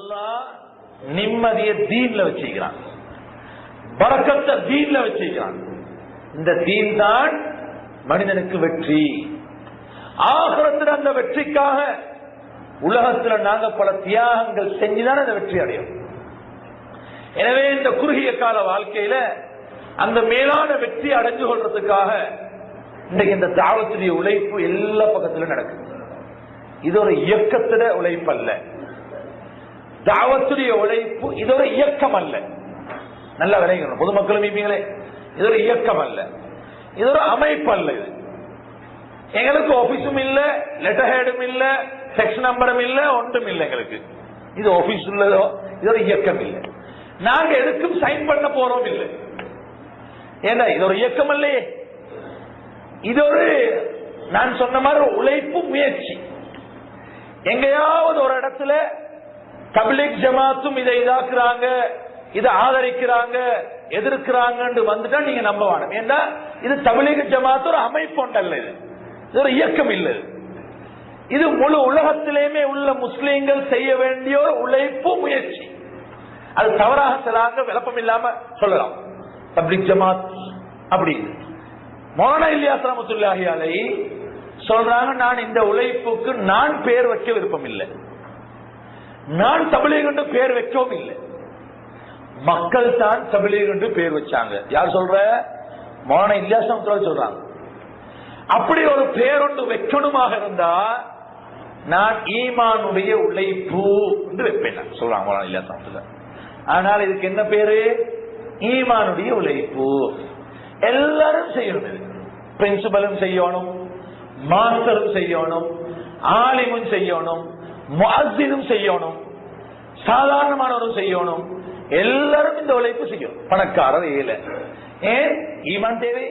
அல்லாஹ் நிம்மதியை தீன்ல வச்சிருக்கிறான், பரக்கத்தை தீன்ல வச்சிருக்கிறான். இந்த தீன் தான் மனிதனுக்கு வெற்றி. ஆகிரத்தில் அந்த வெற்றிக்காக உலகத்தில் நாங்க பல தியாகங்கள் செஞ்சுதான் அந்த வெற்றி அடையும். எனவே இந்த குறுகிய கால வாழ்க்கையில அந்த மேலான வெற்றி அடைஞ்சு கொள்றதுக்காக இன்றைக்கு இந்த தாவத்துடைய உழைப்பு எல்லா பக்கத்திலும் நடக்குது. இது ஒரு இயக்கத்திட உழைப்பு அல்ல. தாவத்துடைய உழைப்பு இது ஒரு இயக்கம் அல்ல. நல்ல விளையணும் பொதுமக்களும் மீப்பீங்களே, இது ஒரு இயக்கம் அல்ல, இது ஒரு அமைப்பு அல்ல. இது எங்களுக்கு ஆபீஸும் இல்ல, லெட்டர் ஹெடும் இல்ல, செக்ஷன் நம்பரும் இல்ல, ஒன்றும் இல்லை எங்களுக்கு. இது ஆபீஸ் உள்ளதோ, இது ஒரு இயக்கம் இல்லை. நாங்க எதுக்கும் சைன் பண்ண போறோம் இல்லை. ஏன்னா இது ஒரு இயக்கம் இல்லையே, இது ஒரு நான் சொன்ன மாதிரி உழைப்பு முயற்சி. எங்கேயாவது ஒரு இடத்துல தப்லீக் ஜமாத்தும் இதை இதாக்குறாங்க, இதை ஆதரிக்கிறாங்க, எதிர்க்கிறாங்க வந்துட்டா நீங்க நம்ப வேணும். ஏன்னா இது தப்லீக் ஜமாத் ஒரு அமைப்பு ஒன்றல்ல, இது ஒரு இயக்கம் இல்லை. இது முழு உலகத்திலேயுமே உள்ள முஸ்லீம்கள் செய்ய வேண்டிய ஒரு உழைப்பு முயற்சி. அது தவறாக சிலாங்க விளப்பம் இல்லாம சொல்லலாம். தப்லீக் ஜமாத் அப்படி மௌலானா இல்யாஸ் ரஹ்மத்துல்லாஹி அலைஹி சொல்றாங்க, நான் இந்த உழைப்புக்கு நான் பேர் வைக்க விருப்பம் இல்லை, நான் தப்லீக் என்று பேர் வைக்கவும் இல்லை, மக்கள் தான் தப்லீக் என்று பேர் வச்சாங்க. யார் சொல்ற? மௌலானா இல்யாஸ் ரஹ்மத்துல்லாஹி சொல்றாங்க. அப்படி ஒரு பேரொன்று வைக்கணுமாக இருந்தா நான் ஈமானுடைய உழைப்பு என்று வைப்பேன் சொல்றாங்க மௌலானா இல்யாஸ் ரஹ்மத்துல்லாஹி. ஆனால் இதுக்கு என்ன பேரு? ஈமானுடைய உழைப்பு. எல்லாரும் செய்யணும். பிரின்சிபலும் செய்யணும், மாஸ்டரும் செய்யணும், ஆலிமும் செய்யணும், முஅஸ்ஸினும் செய்யணும், சாதாரணமானவரும் செய்யணும். எல்லாரும் இந்த உழைப்பு செய்யணும். பணக்காரர் ஏழை. ஏன்? ஈமான் தேவை.